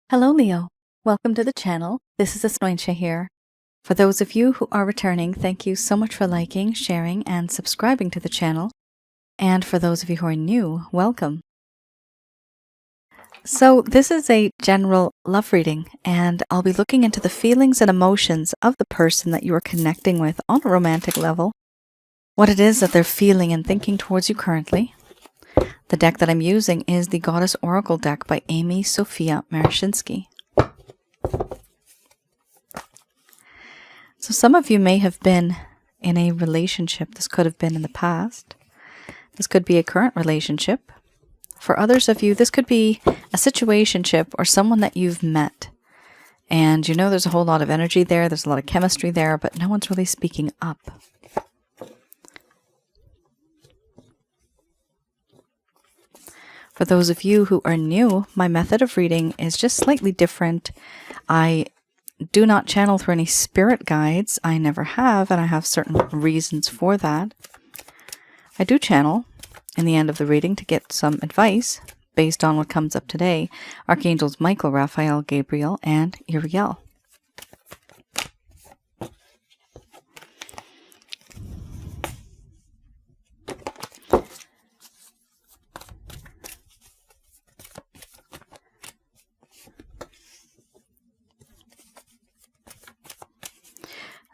Hello Leo, welcome to the channel. This is Asnointia here. For those of you who are returning, thank you so much for liking, sharing, and subscribing to the channel. And for those of you who are new, welcome. So this is a general love reading, and I'll be looking into the feelings and emotions of the person that you are connecting with on a romantic level, what it is that they're feeling and thinking towards you currently. The deck that I'm using is the Goddess Oracle deck by Amy Sophia Marashinsky. So some of you may have been in a relationship. This could have been in the past. This could be a current relationship. For others of you, this could be a situationship or someone that you've met. And you know there's a whole lot of energy there, there's a lot of chemistry there, but no one's really speaking up. For those of you who are new, my method of reading is just slightly different. I do not channel through any spirit guides. I never have, and I have certain reasons for that. I do channel in the end of the reading to get some advice based on what comes up today. Archangels Michael, Raphael, Gabriel, and Uriel.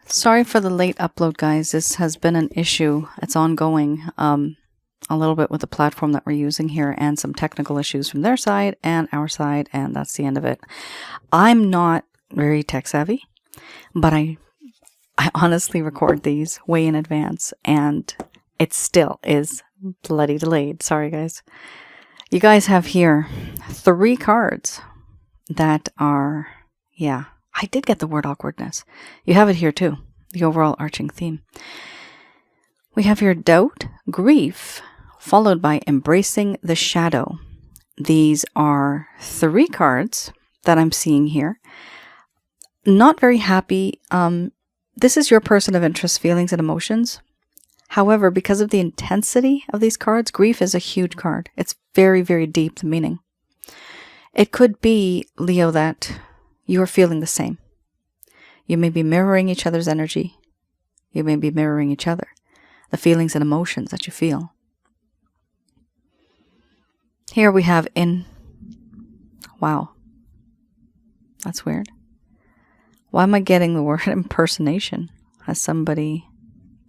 Sorry for the late upload, guys. This has been an issue. It's ongoing a little bit with the platform that we're using here and some technical issues from their side and our side, and that's the end of it. I'm not very tech savvy, but I honestly record these way in advance, and it still is bloody delayed. Sorry, guys. You guys have here 3 cards that are, yeah, I did get the word awkwardness. You have it here too, the overall arching theme. We have here doubt, grief, followed by embracing the shadow. These are 3 cards that I'm seeing here. Not very happy. This is your person of interest, feelings, and emotions. However, because of the intensity of these cards, grief is a huge card. It's very, very deep, the meaning. It could be, Leo, that you are feeling the same. You may be mirroring each other's energy. You may be mirroring each other. The feelings and emotions that you feel. Here we have wow. That's weird. Why am I getting the word impersonation? Has somebody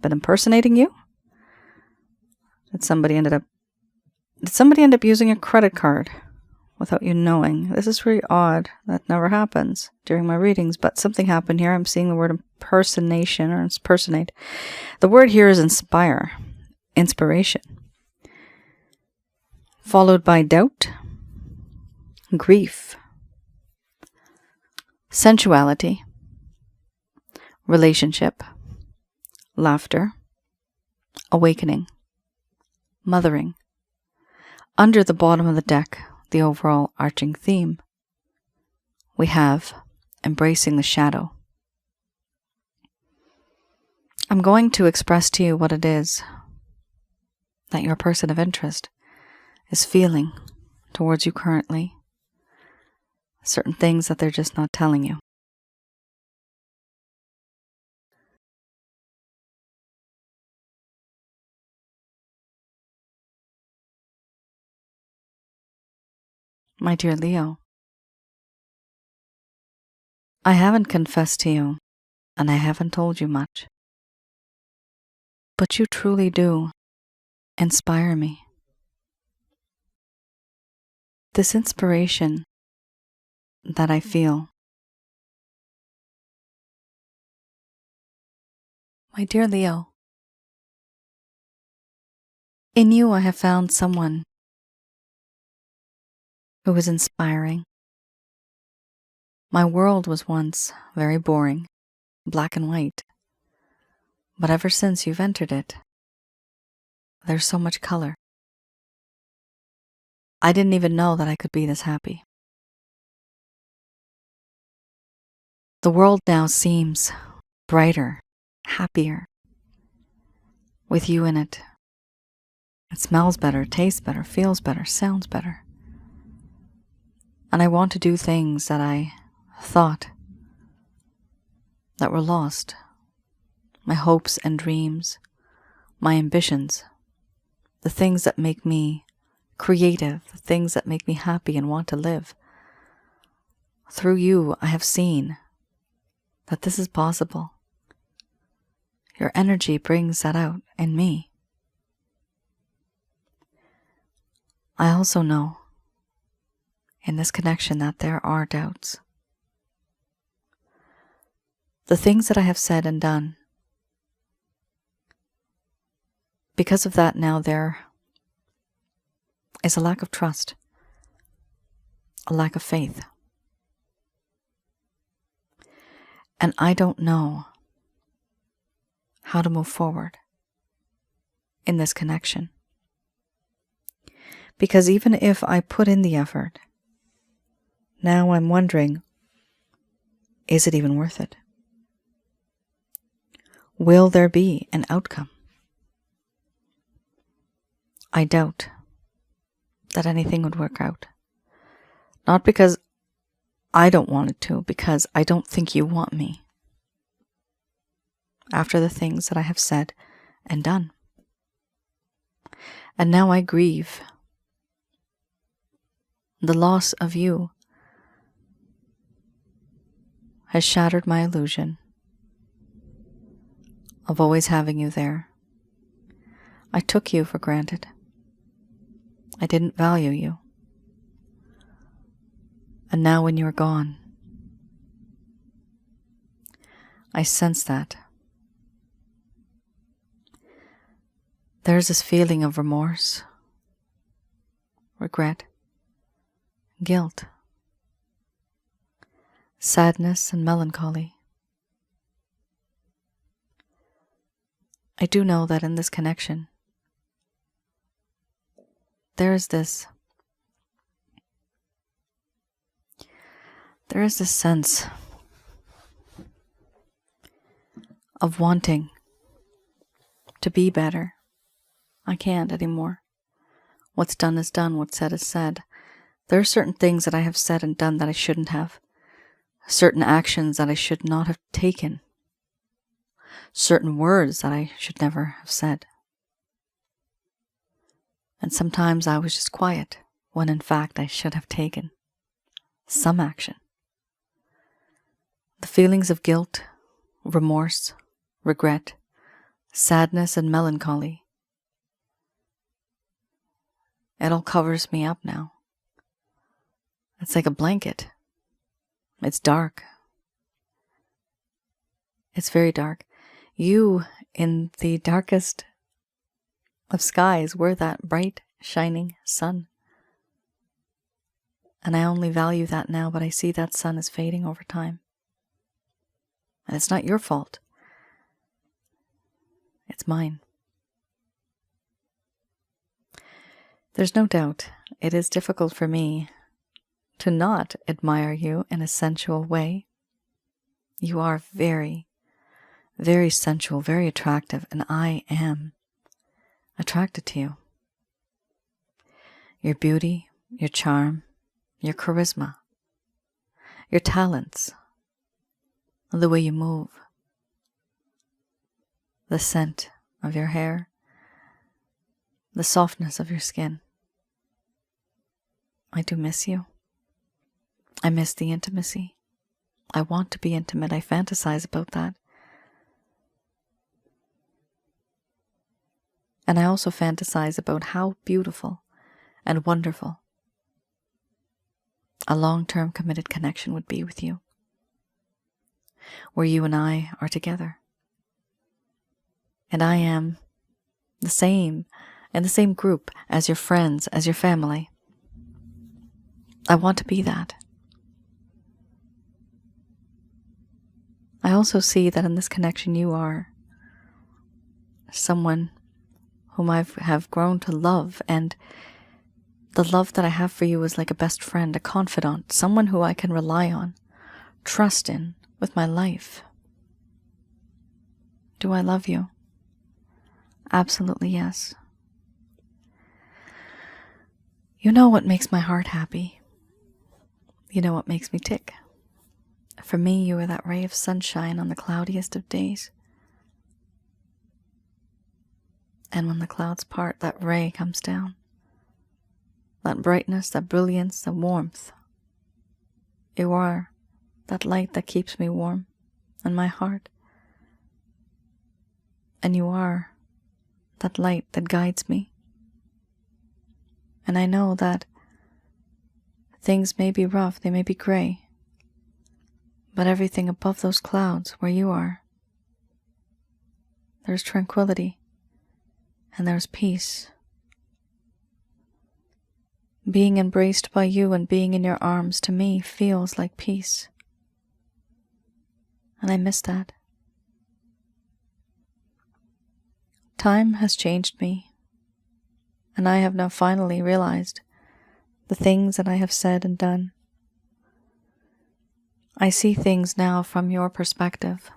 been impersonating you? Did somebody end up using a credit card without you knowing? This is really odd. That never happens during my readings, but something happened here. I'm seeing the word impersonation or impersonate. The word here is inspire, inspiration, followed by doubt, grief, sensuality, relationship, laughter, awakening, mothering. Under the bottom of the deck, the overall arching theme, we have embracing the shadow. I'm going to express to you what it is that your person of interest is feeling towards you currently. Certain things that they're just not telling you. My dear Leo, I haven't confessed to you, and I haven't told you much. But you truly do inspire me. This inspiration that I feel. My dear Leo, in you I have found someone who is inspiring. My world was once very boring, black and white. But ever since you've entered it, there's so much color. I didn't even know that I could be this happy. The world now seems brighter, happier, with you in it. It smells better, tastes better, feels better, sounds better. And I want to do things that I thought that were lost. My hopes and dreams, my ambitions, the things that make me creative, the things that make me happy and want to live. Through you, I have seen that this is possible. Your energy brings that out in me. I also know in this connection that there are doubts. The things that I have said and done, because of that now there is a lack of trust, a lack of faith. And I don't know how to move forward in this connection. Because even if I put in the effort, now I'm wondering, is it even worth it? Will there be an outcome? I doubt that anything would work out. Not because I don't want it to, because I don't think you want me. After the things that I have said and done. And now I grieve the loss of you has shattered my illusion of always having you there. I took you for granted. I didn't value you. And now when you're gone, I sense that. There's this feeling of remorse, regret, guilt, sadness, and melancholy. I do know that in this connection, there is this sense of wanting to be better. I can't anymore. What's done is done, what's said is said. There are certain things that I have said and done that I shouldn't have. Certain actions that I should not have taken. Certain words that I should never have said. And sometimes I was just quiet, when in fact I should have taken some action. The feelings of guilt, remorse, regret, sadness, and melancholy, it all covers me up now. It's like a blanket. It's dark. It's very dark. You, in the darkest of skies, were that bright, shining sun. And I only value that now, but I see that sun is fading over time. And it's not your fault. It's mine. There's no doubt it is difficult for me to not admire you in a sensual way. You are very, very sensual, very attractive, and I am attracted to you. Your beauty, your charm, your charisma, your talents, the way you move, the scent of your hair, the softness of your skin. I do miss you. I miss the intimacy. I want to be intimate. I fantasize about that. And I also fantasize about how beautiful and wonderful a long-term committed connection would be with you, where you and I are together. And I am the same, in the same group as your friends, as your family. I want to be that. I also see that in this connection you are someone whom I have grown to love, and the love that I have for you is like a best friend, a confidant, someone who I can rely on, trust in with my life. Do I love you? Absolutely yes. You know what makes my heart happy? You know what makes me tick? For me, you are that ray of sunshine on the cloudiest of days. And when the clouds part, that ray comes down. That brightness, that brilliance, that warmth. You are that light that keeps me warm in my heart. And you are that light that guides me. And I know that things may be rough, they may be gray, but everything above those clouds where you are, there's tranquility and there's peace. Being embraced by you and being in your arms to me feels like peace. And I miss that. Time has changed me, and I have now finally realized the things that I have said and done. I see things now from your perspective,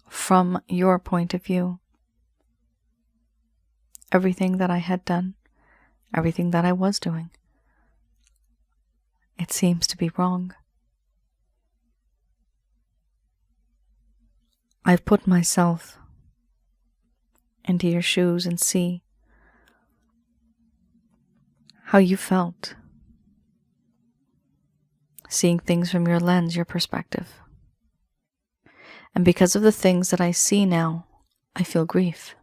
from your point of view. Everything that I had done, everything that I was doing, it seems to be wrong. I've put myself into your shoes and see how you felt, seeing things from your lens, your perspective. And because of the things that I see now, I feel grief.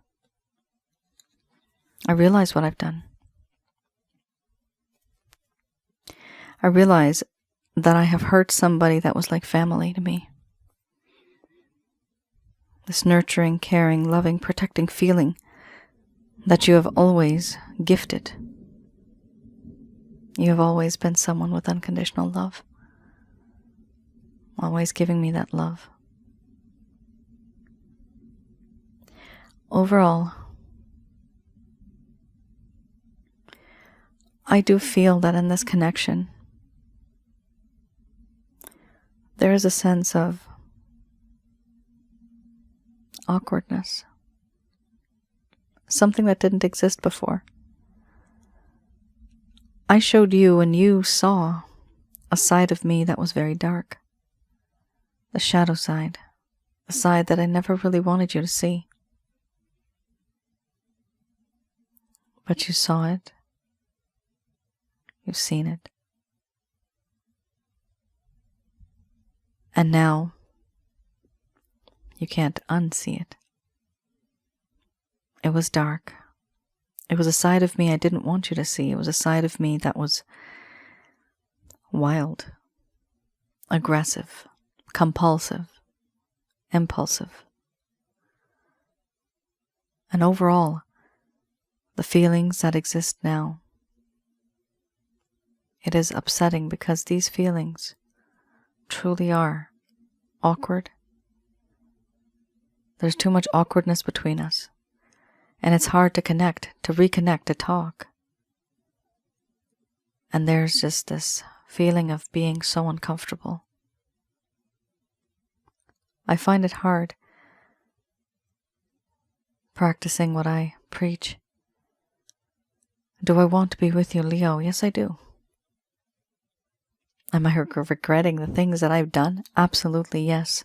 I realize what I've done. I realize that I have hurt somebody that was like family to me. This nurturing, caring, loving, protecting feeling that you have always gifted. You have always been someone with unconditional love, always giving me that love. Overall, I do feel that in this connection, there is a sense of awkwardness, something that didn't exist before. I showed you and you saw a side of me that was very dark, the shadow side, the side that I never really wanted you to see. But you saw it. You've seen it. And now, you can't unsee it. It was dark. It was a side of me I didn't want you to see. It was a side of me that was wild, aggressive, compulsive, impulsive. And overall, the feelings that exist now, it is upsetting because these feelings truly are awkward. There's too much awkwardness between us. And it's hard to connect, to reconnect, to talk. And there's just this feeling of being so uncomfortable. I find it hard practicing what I preach. Do I want to be with you, Leo? Yes, I do. Am I regretting the things that I've done? Absolutely, yes.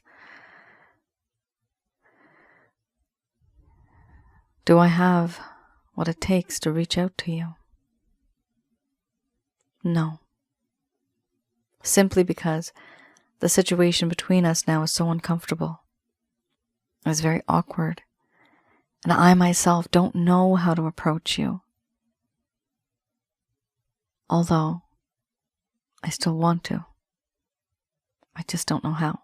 Do I have what it takes to reach out to you? No. Simply because the situation between us now is so uncomfortable. It's very awkward. And I myself don't know how to approach you. Although, I still want to. I just don't know how.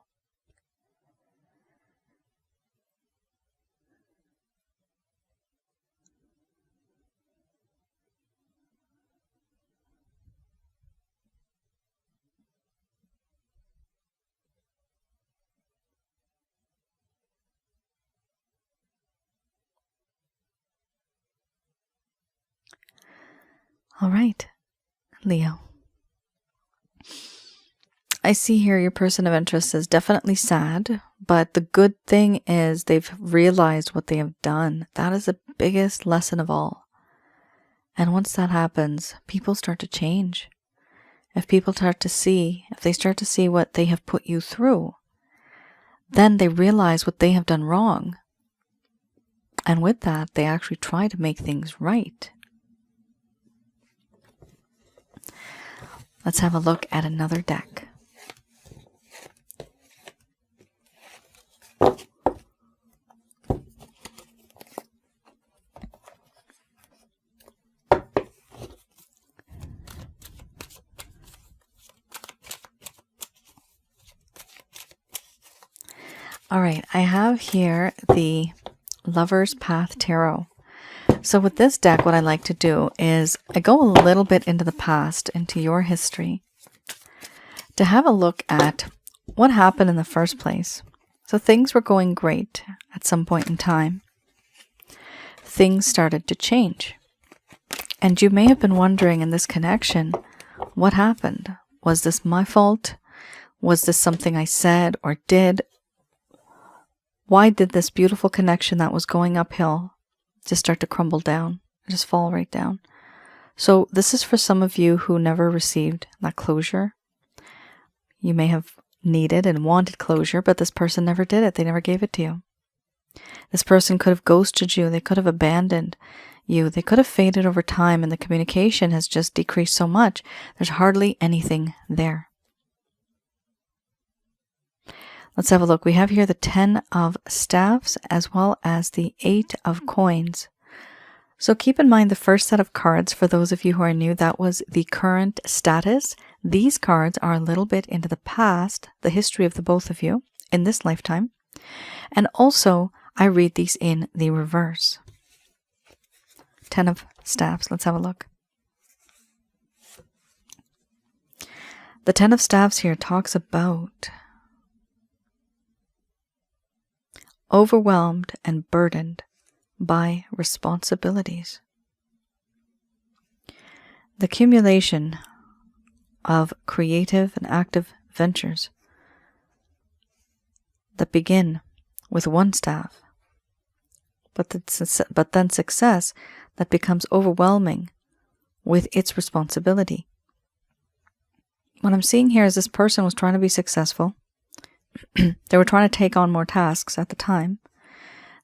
All right, Leo. I see here your person of interest is definitely sad, but the good thing is they've realized what they have done. That is the biggest lesson of all. And once that happens, people start to change. if people start to see, if they start to see what they have put you through, then they realize what they have done wrong. And with that, they actually try to make things right. Let's have a look at another deck. All right, I have here the Lover's Path Tarot. So with this deck, what I like to do is I go a little bit into the past, into your history, to have a look at what happened in the first place. So things were going great at some point in time. Things started to change. And you may have been wondering in this connection, what happened? Was this my fault? Was this something I said or did? Why did this beautiful connection that was going uphill just start to crumble down, just fall right down? So this is for some of you who never received that closure. You may have needed and wanted closure, but this person never did it. They never gave it to you. This person could have ghosted you. They could have abandoned you. They could have faded over time, and the communication has just decreased so much. There's hardly anything there. Let's have a look. We have here the 10 of Staffs as well as the 8 of Coins. So keep in mind the first set of cards, for those of you who are new, that was the current status. These cards are a little bit into the past, the history of the both of you in this lifetime. And also, I read these in the reverse. 10 of Staffs. Let's have a look. The 10 of Staffs here talks about overwhelmed and burdened by responsibilities. The accumulation of creative and active ventures that begin with one staff, but then success that becomes overwhelming with its responsibility. What I'm seeing here is this person was trying to be successful. They were trying to take on more tasks at the time.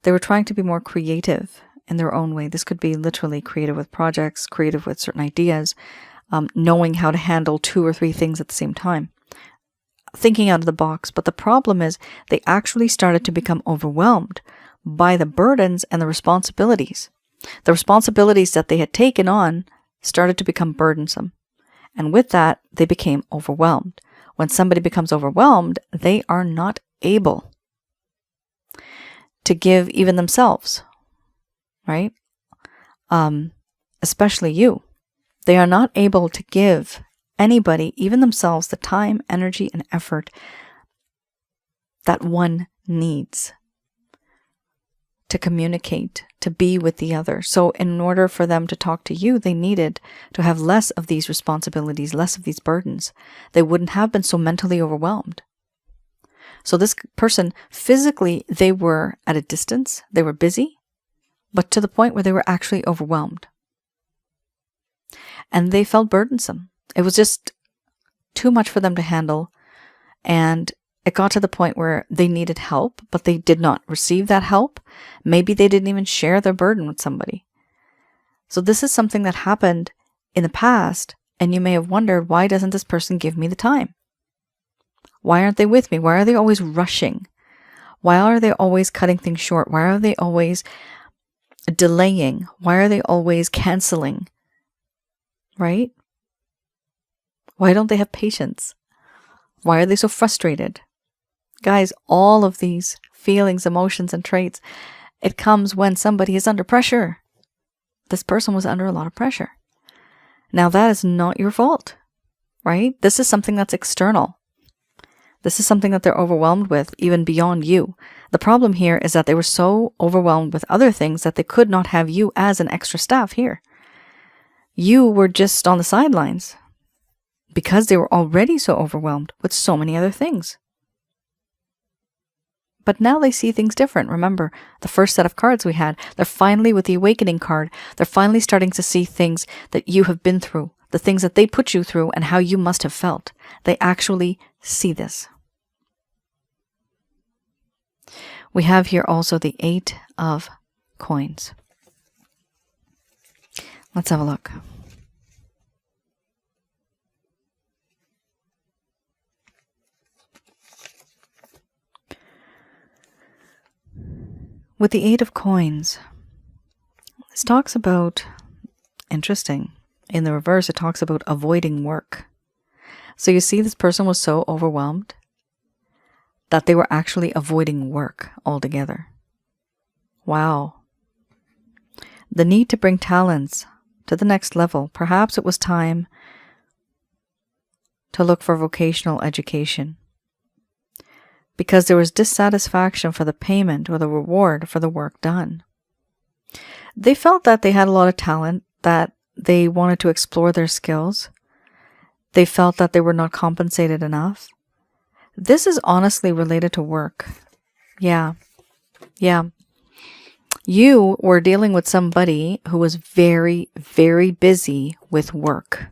They were trying to be more creative in their own way. This could be literally creative with projects, creative with certain ideas, knowing how to handle 2 or 3 things at the same time, thinking out of the box. But the problem is they actually started to become overwhelmed by the burdens and the responsibilities. The responsibilities that they had taken on started to become burdensome. And with that, they became overwhelmed. When somebody becomes overwhelmed, they are not able to give even themselves, right? Especially you. They are not able to give anybody, even themselves, the time, energy, and effort that one needs to communicate, to be with the other. So in order for them to talk to you, they needed to have less of these responsibilities, less of these burdens. They wouldn't have been so mentally overwhelmed. So this person, physically, they were at a distance, they were busy, but to the point where they were actually overwhelmed. And they felt burdensome. It was just too much for them to handle, and it got to the point where they needed help, but they did not receive that help. Maybe they didn't even share their burden with somebody. So this is something that happened in the past, and you may have wondered, why doesn't this person give me the time? Why aren't they with me? Why are they always rushing? Why are they always cutting things short? Why are they always delaying? Why are they always canceling? Right? Why don't they have patience? Why are they so frustrated? Guys, all of these feelings, emotions, and traits, it comes when somebody is under pressure. This person was under a lot of pressure. Now, that is not your fault, right? This is something that's external. This is something that they're overwhelmed with, even beyond you. The problem here is that they were so overwhelmed with other things that they could not have you as an extra staff here. You were just on the sidelines because they were already so overwhelmed with so many other things. But now they see things different. Remember, the first set of cards we had, they're finally, with the Awakening card, they're finally starting to see things that you have been through, the things that they put you through and how you must have felt. They actually see this. We have here also the 8 of coins. Let's have a look. With the 8 of coins, this talks about, interesting, in the reverse it talks about avoiding work. So you see, this person was so overwhelmed that they were actually avoiding work altogether. Wow. The need to bring talents to the next level. Perhaps it was time to look for vocational education, because there was dissatisfaction for the payment or the reward for the work done. They felt that they had a lot of talent, that they wanted to explore their skills. They felt that they were not compensated enough. This is honestly related to work. Yeah. You were dealing with somebody who was very, very busy with work.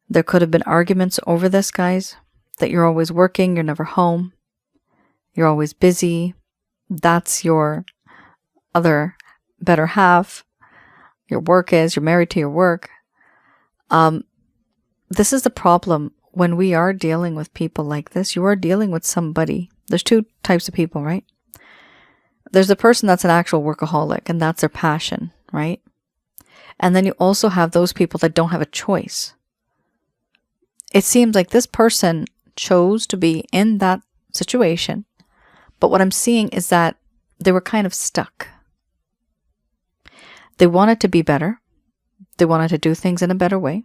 There could have been arguments over this, guys, that you're always working, you're never home, you're always busy. That's your other better half. Your work is, you're married to your work. This is the problem when we are dealing with people like this. You are dealing with somebody. There's 2 types of people, right? There's the person that's an actual workaholic, and that's their passion, right? And then you also have those people that don't have a choice. It seems like this person chose to be in that situation, but what I'm seeing is that they were kind of stuck. They wanted to be better. They wanted to do things in a better way.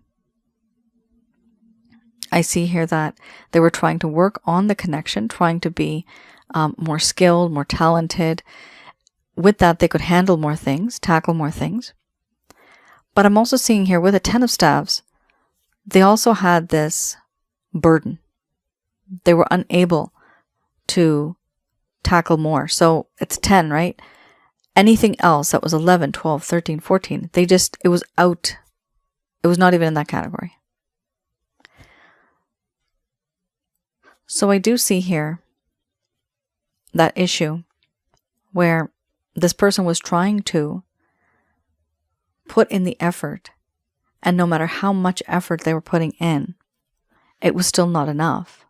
I see here that they were trying to work on the connection, trying to be more skilled, more talented. With that, they could handle more things, tackle more things. But I'm also seeing here with a 10 of staves, they also had this burden. They were unable to tackle more. So it's 10, right? Anything else that was 11, 12, 13, 14, it was out. It was not even in that category. So I do see here that issue where this person was trying to put in the effort, and no matter how much effort they were putting in, it was still not enough.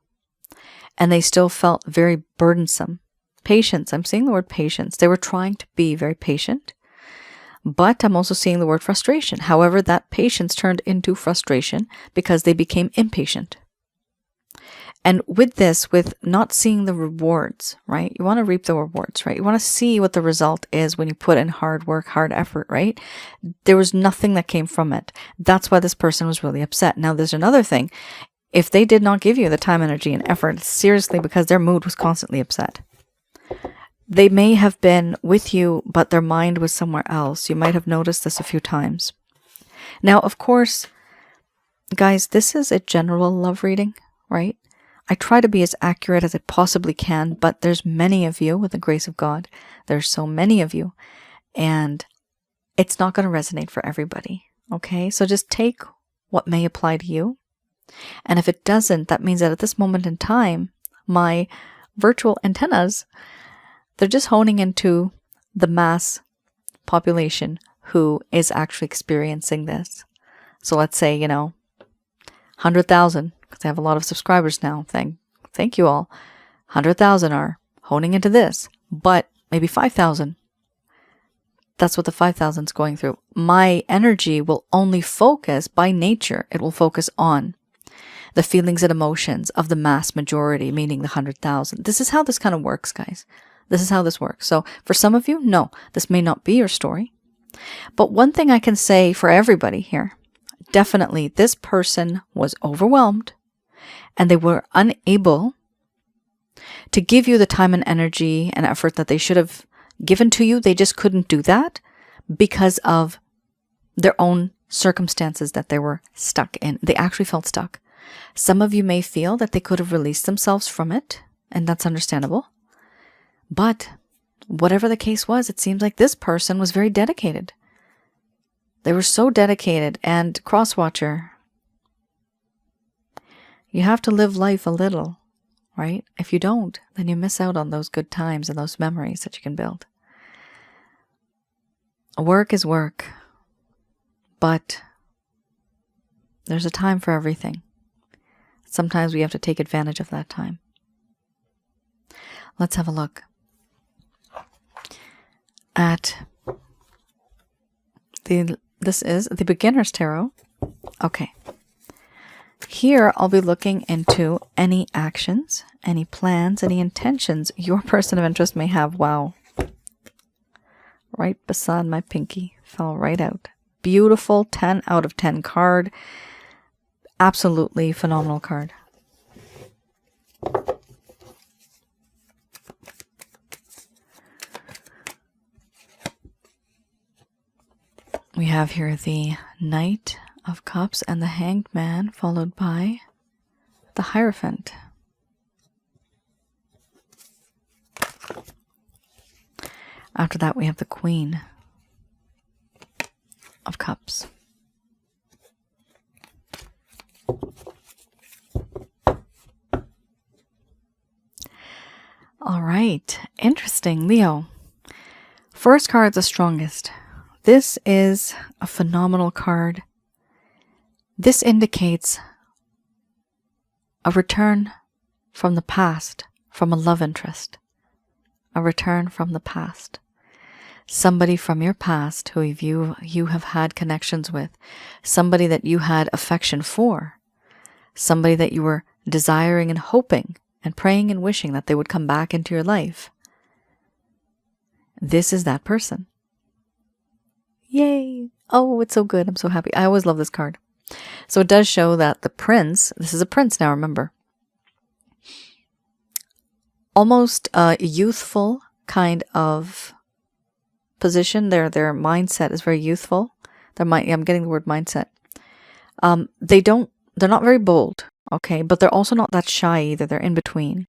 And they still felt very burdensome. Patience. I'm seeing the word patience. They were trying to be very patient, but I'm also seeing the word frustration. However, that patience turned into frustration because they became impatient. And with this, with not seeing the rewards, right? You want to reap the rewards, right? You want to see what the result is when you put in hard work, hard effort, right? There was nothing that came from it. That's why this person was really upset. Now, there's another thing. If they did not give you the time, energy, and effort, it's seriously because their mood was constantly upset. They may have been with you, but their mind was somewhere else. You might have noticed this a few times. Now, of course, guys, this is a general love reading, right? I try to be as accurate as I possibly can, but there's many of you with the grace of God. There's so many of you, and it's not going to resonate for everybody, okay? So just take what may apply to you. And if it doesn't, that means that at this moment in time, my virtual antennas, they're just honing into the mass population who is actually experiencing this. So let's say, 100,000, because I have a lot of subscribers now. Thank you all. 100,000 are honing into this, but maybe 5,000. That's what the 5,000 is going through. My energy will only focus, by nature, it will focus on the feelings and emotions of the mass majority, meaning the 100,000. This is how this kind of works, guys. This is how this works. So for some of you, no, this may not be your story. But one thing I can say for everybody here, definitely this person was overwhelmed and they were unable to give you the time and energy and effort that they should have given to you. They just couldn't do that because of their own circumstances that they were stuck in. They actually felt stuck. Some of you may feel that they could have released themselves from it, and that's understandable. But whatever the case was, it seems like this person was very dedicated. They were so dedicated. And cross-watcher, you have to live life a little, right? If you don't, then you miss out on those good times and those memories that you can build. Work is work, but there's a time for everything. Sometimes we have to take advantage of that time. Let's have a look at this is the Beginner's Tarot. Okay. Here I'll be looking into any actions, any plans, any intentions your person of interest may have. Wow. Right beside my pinky. Fell right out. Beautiful 10 out of 10 card. Absolutely phenomenal card. We have here the Knight of Cups and the Hanged Man, followed by the Hierophant. After that, we have the Queen of Cups. All right, interesting, Leo. First card's the strongest. This is a phenomenal card. This indicates a return from the past, from a love interest. A return from the past. Somebody from your past who you have had connections with. Somebody that you had affection for. Somebody that you were desiring and hoping and praying and wishing that they would come back into your life. This is that person. Yay! Oh, it's so good. I'm so happy. I always love this card. So it does show that the prince, this is a prince now, remember. Almost a youthful kind of position. Their mindset is very youthful. I'm getting the word mindset. They're not very bold, okay, but they're also not that shy either. They're in between.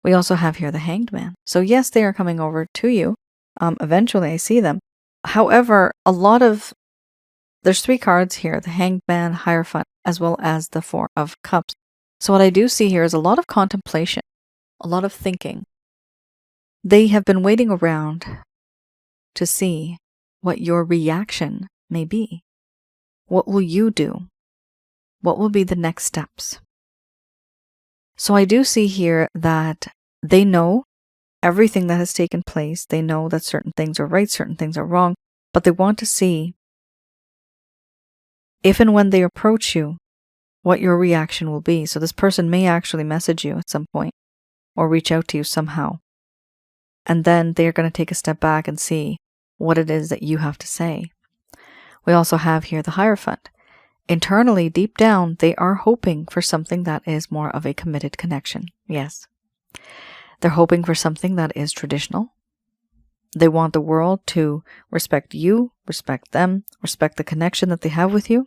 We also have here the Hanged Man. So yes, they are coming over to you. Eventually I see them. However, there's 3 cards here, the Hanged Man, Hierophant, as well as the Four of Cups. So what I do see here is a lot of contemplation, a lot of thinking. They have been waiting around to see what your reaction may be. What will you do? What will be the next steps? So I do see here that they know everything that has taken place. They know that certain things are right, certain things are wrong, but they want to see if and when they approach you, what your reaction will be. So this person may actually message you at some point or reach out to you somehow. And then they're going to take a step back and see what it is that you have to say. We also have here the Hierophant. Internally, deep down, they are hoping for something that is more of a committed connection. Yes. They're hoping for something that is traditional. They want the world to respect you, respect them, respect the connection that they have with you.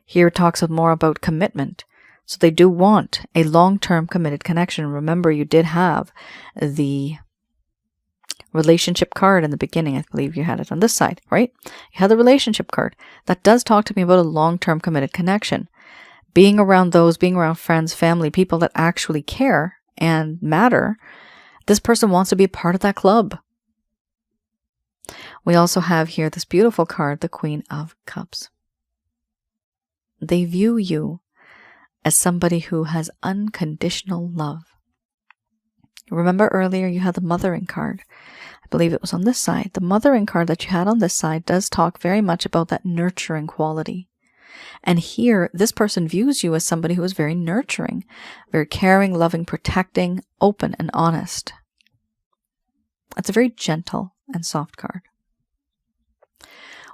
Here it talks more about commitment. So they do want a long-term committed connection. Remember, you did have the relationship card in the beginning. I believe you had it on this side, right? You had the relationship card. That does talk to me about a long-term committed connection. Being around friends, family, people that actually care and matter. This person wants to be a part of that club. We also have here this beautiful card, the Queen of Cups. They view you as somebody who has unconditional love. Remember earlier you had the Mothering card. I believe it was on this side. The Mothering card that you had on this side does talk very much about that nurturing quality. And here, this person views you as somebody who is very nurturing, very caring, loving, protecting, open, and honest. It's a very gentle and soft card.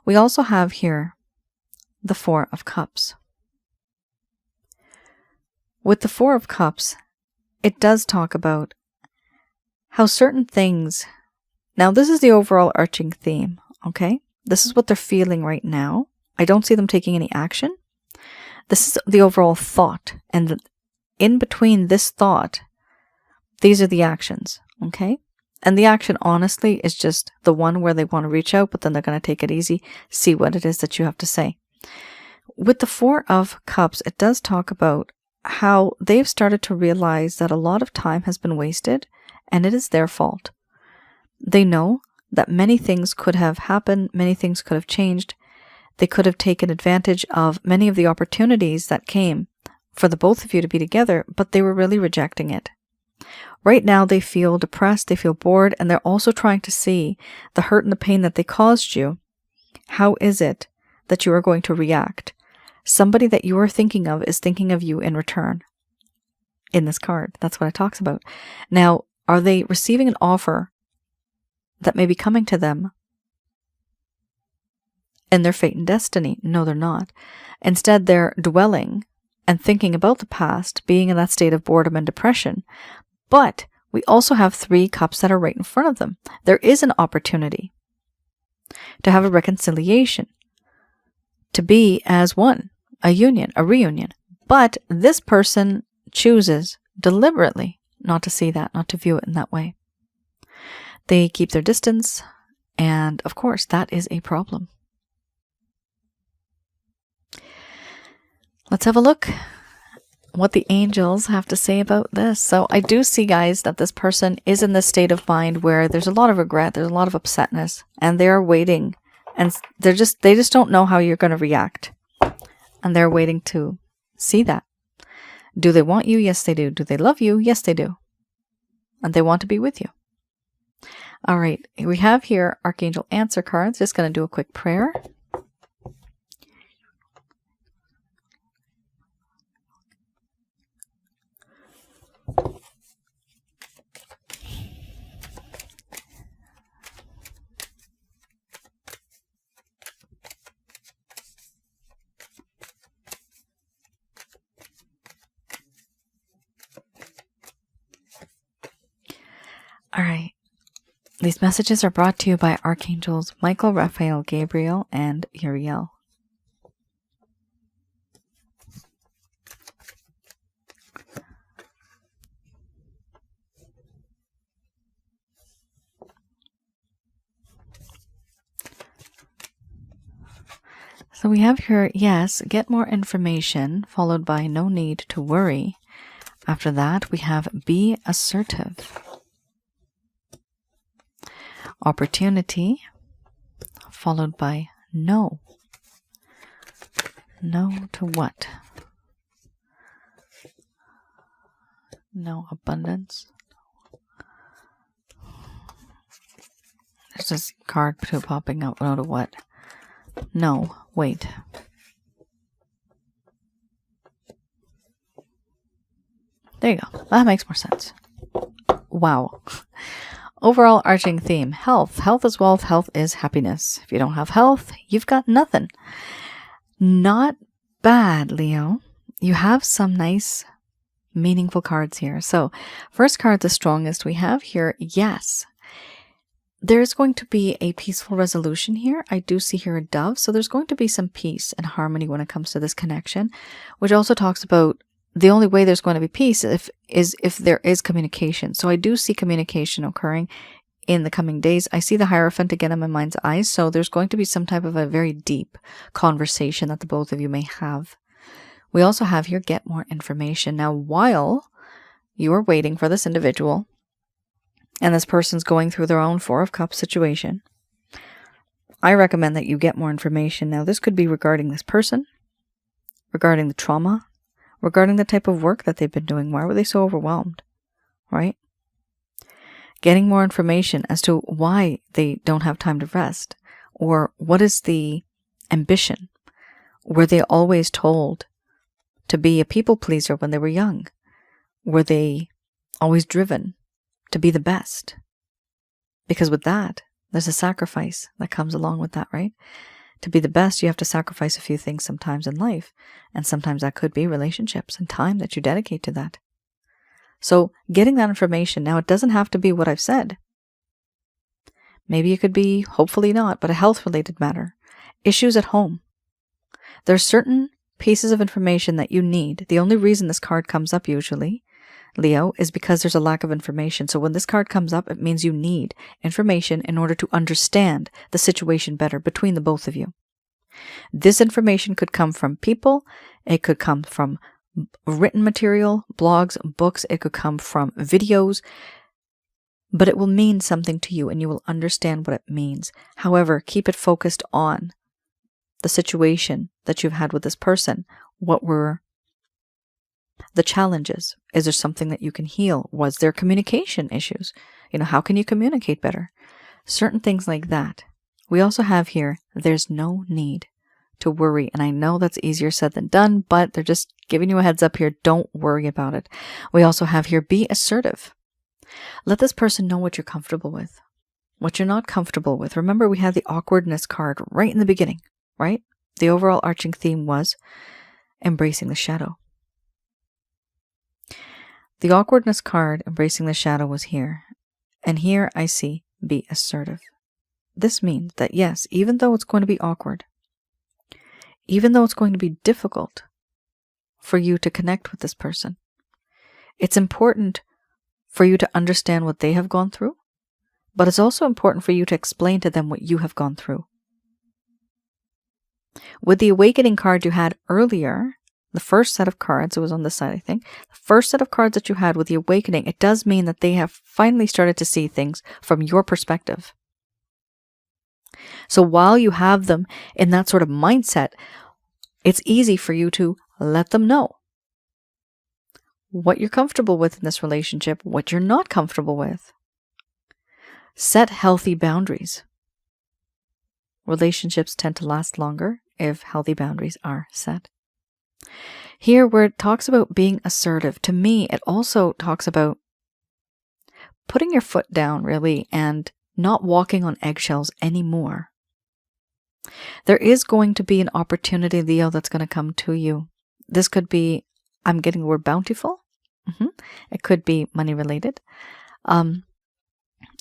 We also have here the Four of Cups. With the Four of Cups, it does talk about how certain things... Now, this is the overall arching theme, okay? This is what they're feeling right now. I don't see them taking any action. This is the overall thought. And in between this thought, these are the actions, okay? And the action, honestly, is just the one where they want to reach out, but then they're going to take it easy, see what it is that you have to say. With the Four of Cups, it does talk about how they've started to realize that a lot of time has been wasted, and it is their fault. They know that many things could have happened, many things could have changed. They could have taken advantage of many of the opportunities that came for the both of you to be together, but they were really rejecting it. Right now, they feel depressed, they feel bored, and they're also trying to see the hurt and the pain that they caused you. How is it that you are going to react? Somebody that you are thinking of is thinking of you in return. In this card, that's what it talks about. Now, are they receiving an offer that may be coming to them in their fate and destiny? No, they're not. Instead, they're dwelling and thinking about the past, being in that state of boredom and depression. But we also have 3 cups that are right in front of them. There is an opportunity to have a reconciliation, to be as one, a union, a reunion. But this person chooses deliberately not to see that, not to view it in that way. They keep their distance, and of course, that is a problem. Let's have a look what the angels have to say about this. So I do see, guys, that this person is in this state of mind where there's a lot of regret, there's a lot of upsetness, and they're waiting, and they just don't know how you're going to react. And they're waiting to see that. Do they want you? Yes, they do. Do they love you? Yes, they do. And they want to be with you. All right, we have here Archangel Answer cards. Just going to do a quick prayer. All right. These messages are brought to you by Archangels Michael, Raphael, Gabriel, and Uriel. So we have here, yes, get more information, followed by no need to worry. After that, we have be assertive. Opportunity, followed by no. No to what? No abundance. There's this card too popping up. No to what? No, wait. There you go. That makes more sense. Wow. Overall arching theme, health. Health is wealth. Health is happiness. If you don't have health, you've got nothing. Not bad, Leo. You have some nice, meaningful cards here. So, first card, the strongest we have here, yes. There's going to be a peaceful resolution here. I do see here a dove. So there's going to be some peace and harmony when it comes to this connection, which also talks about the only way there's going to be peace is if there is communication. So I do see communication occurring in the coming days. I see the Hierophant again in my mind's eyes. So there's going to be some type of a very deep conversation that the both of you may have. We also have here, get more information. Now, while you are waiting for this individual, and this person's going through their own Four of Cups situation, I recommend that you get more information. Now, this could be regarding this person, regarding the trauma, regarding the type of work that they've been doing. Why were they so overwhelmed, right? Getting more information as to why they don't have time to rest, or what is the ambition? Were they always told to be a people pleaser when they were young? Were they always driven to be the best? Because with that, there's a sacrifice that comes along with that, right? To be the best, you have to sacrifice a few things sometimes in life. And sometimes that could be relationships and time that you dedicate to that. So getting that information, now it doesn't have to be what I've said. Maybe it could be, hopefully not, but a health-related matter. Issues at home. There's certain pieces of information that you need. The only reason this card comes up usually, Leo, is because there's a lack of information. So when this card comes up, it means you need information in order to understand the situation better between the both of you. This information could come from people. It could come from written material, blogs, books. It could come from videos. But it will mean something to you and you will understand what it means. However, keep it focused on the situation that you've had with this person. What were the challenges? Is there something that you can heal? Was there communication issues? How can you communicate better? Certain things like that. We also have here, there's no need to worry. And I know that's easier said than done, but they're just giving you a heads up here. Don't worry about it. We also have here, be assertive. Let this person know what you're comfortable with, what you're not comfortable with. Remember, we had the awkwardness card right in the beginning, right? The overall arching theme was embracing the shadow. The awkwardness card, embracing the shadow, was here. And here I see, be assertive. This means that yes, even though it's going to be awkward, even though it's going to be difficult for you to connect with this person, it's important for you to understand what they have gone through, but it's also important for you to explain to them what you have gone through. With the awakening card you had earlier, the first set of cards, it was on this side I think, the first set of cards that you had with the awakening, it does mean that they have finally started to see things from your perspective. So while you have them in that sort of mindset, it's easy for you to let them know what you're comfortable with in this relationship, what you're not comfortable with. Set healthy boundaries. Relationships tend to last longer if healthy boundaries are set. Here, where it talks about being assertive, to me, it also talks about putting your foot down, really, and not walking on eggshells anymore. There is going to be an opportunity, Leo, that's going to come to you. This could be, I'm getting the word bountiful. It could be money related. And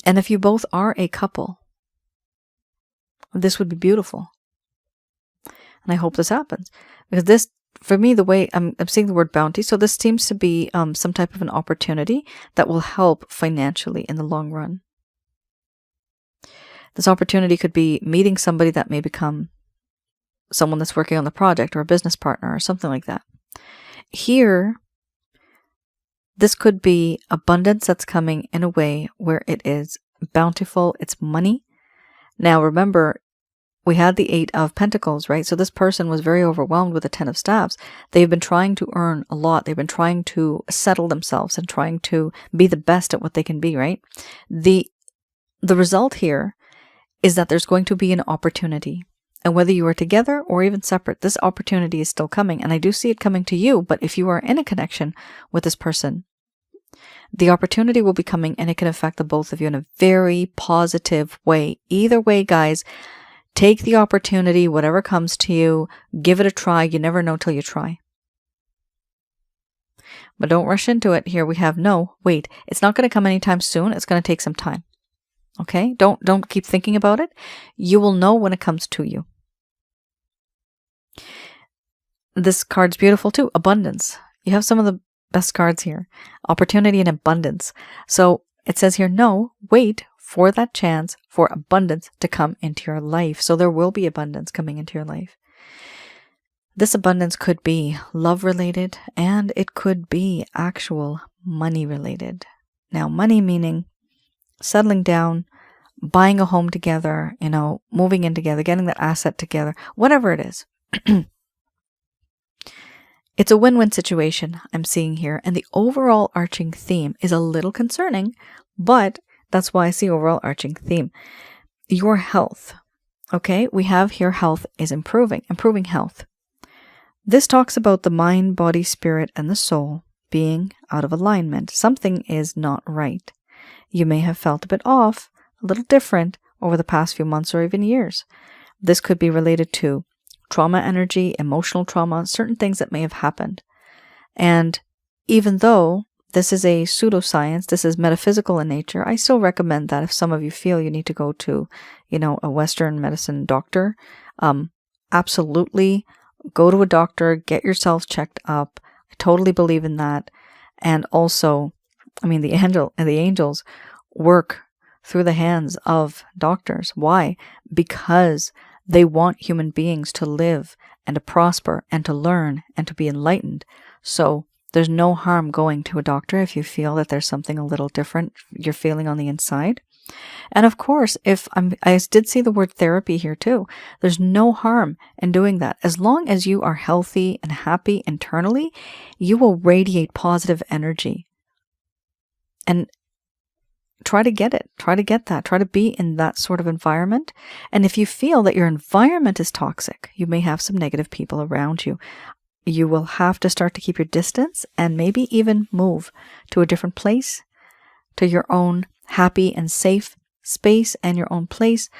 if you both are a couple, this would be beautiful. And I hope this happens. Because this, for me, the way I'm seeing the word bounty, so this seems to be some type of an opportunity that will help financially in the long run. This opportunity could be meeting somebody that may become someone that's working on the project or a business partner or something like that. Here, this could be abundance that's coming in a way where it is bountiful, it's money. Now remember, we had the 8 of Pentacles, right? So this person was very overwhelmed with the 10 of Staves. They've been trying to earn a lot. They've been trying to settle themselves and trying to be the best at what they can be, right? The result here is that there's going to be an opportunity. And whether you are together or even separate, this opportunity is still coming. And I do see it coming to you, but if you are in a connection with this person, the opportunity will be coming and it can affect the both of you in a very positive way. Either way, guys, take the opportunity, whatever comes to you, give it a try. You never know till you try. But don't rush into it. Here we have no, wait, it's not going to come anytime soon. It's going to take some time. Okay? Don't keep thinking about it. You will know when it comes to you. This card's beautiful too. Abundance. You have some of the best cards here. Opportunity and abundance. So it says here, no, wait for that chance for abundance to come into your life. So there will be abundance coming into your life. This abundance could be love related and it could be actual money related. Now, money meaning settling down, buying a home together, moving in together, getting that asset together, whatever it is. It's a win-win situation I'm seeing here, and the overall arching theme is a little concerning, but that's why I see overall arching theme. Your health, okay? We have here health is improving health. This talks about the mind, body, spirit, and the soul being out of alignment. Something is not right. You may have felt a bit off, a little different over the past few months or even years. This could be related to trauma energy, emotional trauma, certain things that may have happened. And even though this is a pseudoscience, this is metaphysical in nature, I still recommend that if some of you feel you need to go to, a Western medicine doctor, absolutely go to a doctor, get yourself checked up. I totally believe in that. And also, I mean, the angels work through the hands of doctors. Why? Because they want human beings to live and to prosper and to learn and to be enlightened. So there's no harm going to a doctor if you feel that there's something a little different you're feeling on the inside. And of course, I did see the word therapy here too. There's no harm in doing that. As long as you are healthy and happy internally, you will radiate positive energy. And try to get it. Try to get that. Try to be in that sort of environment. And if you feel that your environment is toxic, you may have some negative people around you. You will have to start to keep your distance and maybe even move to a different place, to your own happy and safe space and your own place,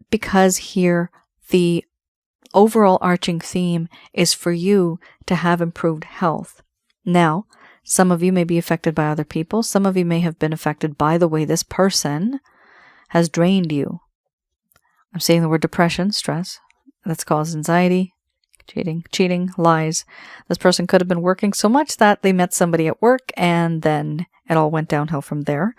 because here the overall arching theme is for you to have improved health. Now, some of you may be affected by other people. Some of you may have been affected by the way this person has drained you. I'm saying the word depression, stress, that's caused anxiety, cheating, lies. This person could have been working so much that they met somebody at work and then it all went downhill from there.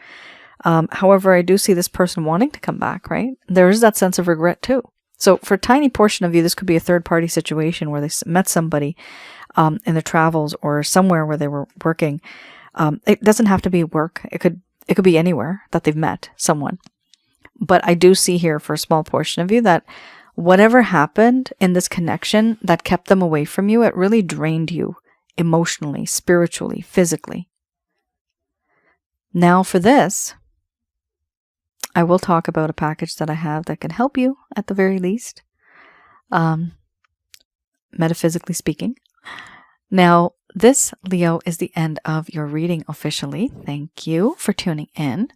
However, I do see this person wanting to come back, right? There is that sense of regret too. So for a tiny portion of you, this could be a third-party situation where they met somebody in their travels or somewhere where they were working. It doesn't have to be work. It could be anywhere that they've met someone. But I do see here for a small portion of you that whatever happened in this connection that kept them away from you, it really drained you emotionally, spiritually, physically. Now for this, I will talk about a package that I have that can help you at the very least, metaphysically speaking. Now, this, Leo, is the end of your reading officially. Thank you for tuning in.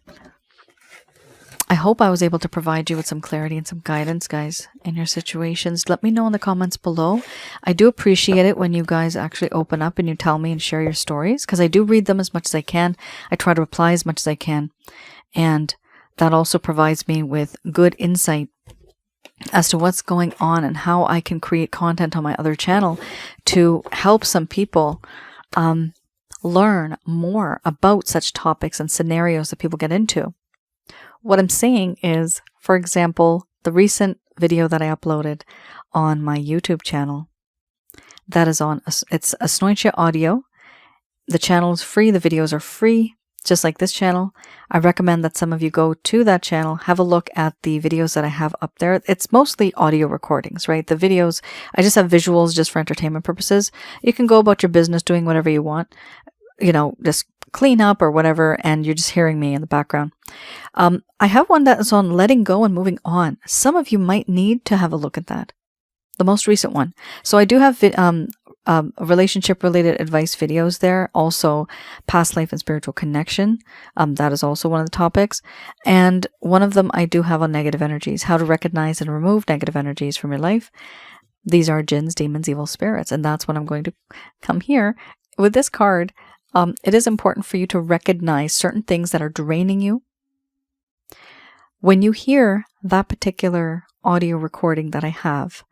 I hope I was able to provide you with some clarity and some guidance, guys, in your situations. Let me know in the comments below. I do appreciate it when you guys actually open up and you tell me and share your stories, because I do read them as much as I can. I try to reply as much as I can. And that also provides me with good insight as to what's going on and how I can create content on my other channel to help some people learn more about such topics and scenarios that people get into. What I'm saying is, for example, the recent video that I uploaded on my YouTube channel, that is it's Asnointia audio. The channel is free. The videos are free. Just like this channel. I recommend that some of you go to that channel, have a look at the videos that I have up there. It's mostly audio recordings, right? The videos, I just have visuals just for entertainment purposes. You can go about your business doing whatever you want, just clean up or whatever, and you're just hearing me in the background. I have one that is on letting go and moving on. Some of you might need to have a look at that. The most recent one. So I do have relationship-related advice videos there. Also, past life and spiritual connection. That is also one of the topics. And one of them I do have on negative energies. How to recognize and remove negative energies from your life. These are jinns, demons, evil spirits. And that's what I'm going to come here with this card. It is important for you to recognize certain things that are draining you. When you hear that particular audio recording that I have,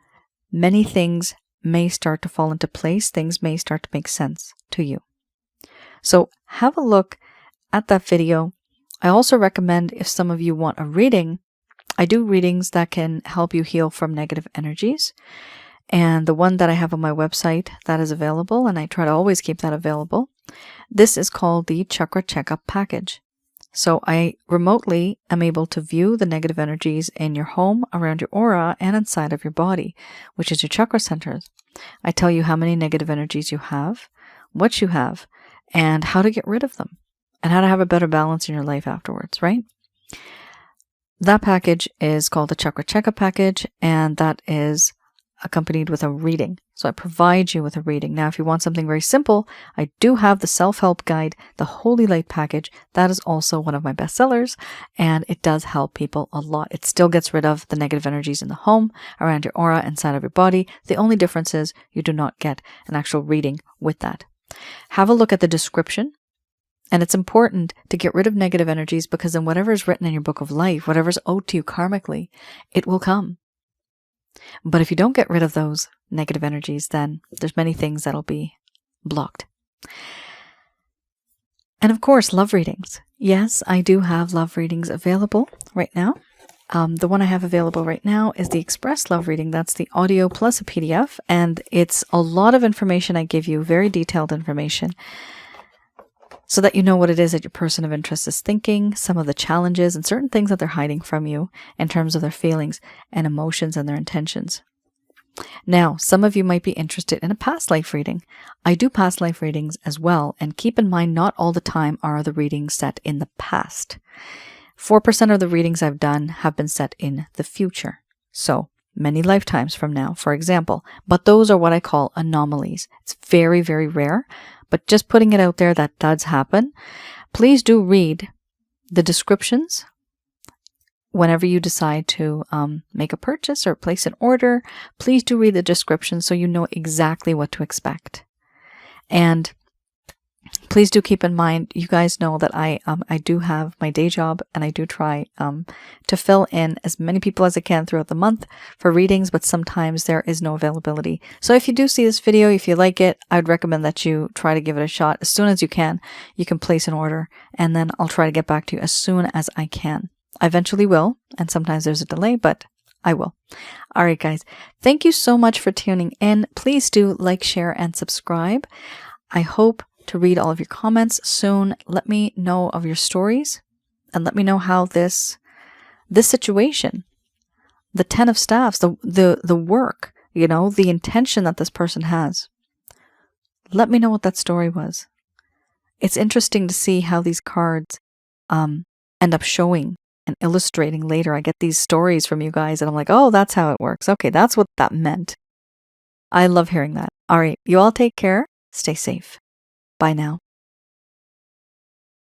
many things may start to fall into place. Things may start to make sense to you. So have a look at that video. I also recommend, if some of you want a reading, I do readings that can help you heal from negative energies. And the one that I have on my website, that is available, and I try to always keep that available. This is called the Chakra Checkup Package. So I remotely am able to view the negative energies in your home, around your aura, and inside of your body, which is your chakra centers. I tell you how many negative energies you have, what you have, and how to get rid of them, and how to have a better balance in your life afterwards, right? That package is called the Chakra Checkup Package, and that is accompanied with a reading. So I provide you with a reading. Now, if you want something very simple, I do have the self-help guide, the Holy Light package. That is also one of my best sellers, and it does help people a lot. It still gets rid of the negative energies in the home, around your aura, inside of your body. The only difference is you do not get an actual reading with that. Have a look at the description. And it's important to get rid of negative energies, because then whatever is written in your book of life, whatever's owed to you karmically, it will come. But if you don't get rid of those negative energies, then there's many things that'll be blocked. And of course, love readings. Yes, I do have love readings available right now. The one I have available right now is the Express Love Reading. That's the audio plus a PDF, and it's a lot of information I give you, very detailed information, so that you know what it is that your person of interest is thinking, some of the challenges and certain things that they're hiding from you in terms of their feelings and emotions and their intentions. Now, some of you might be interested in a past life reading. I do past life readings as well, and keep in mind, not all the time are the readings set in the past. 4% of the readings I've done have been set in the future. So, many lifetimes from now, for example. But those are what I call anomalies. It's very, very rare, but just putting it out there, that does happen. Please do read the descriptions whenever you decide to make a purchase or place an order. Please do read the description so you know exactly what to expect. And please do keep in mind, you guys know that I do have my day job, and I do try to fill in as many people as I can throughout the month for readings, but sometimes there is no availability. So if you do see this video, if you like it, I would recommend that you try to give it a shot as soon as you can. You can place an order, and then I'll try to get back to you as soon as I can. I eventually will, and sometimes there's a delay, but I will. All right, guys. Thank you so much for tuning in. Please do like, share, and subscribe. I hope to read all of your comments soon. Let me know of your stories, and let me know how this situation, the 10 of Staffs, the work, you know, the intention that this person has. Let me know what that story was. It's interesting to see how these cards end up showing and illustrating later. I get these stories from you guys, and I'm like, oh, that's how it works. Okay, that's what that meant. I love hearing that. All right, you all take care. Stay safe. Bye now.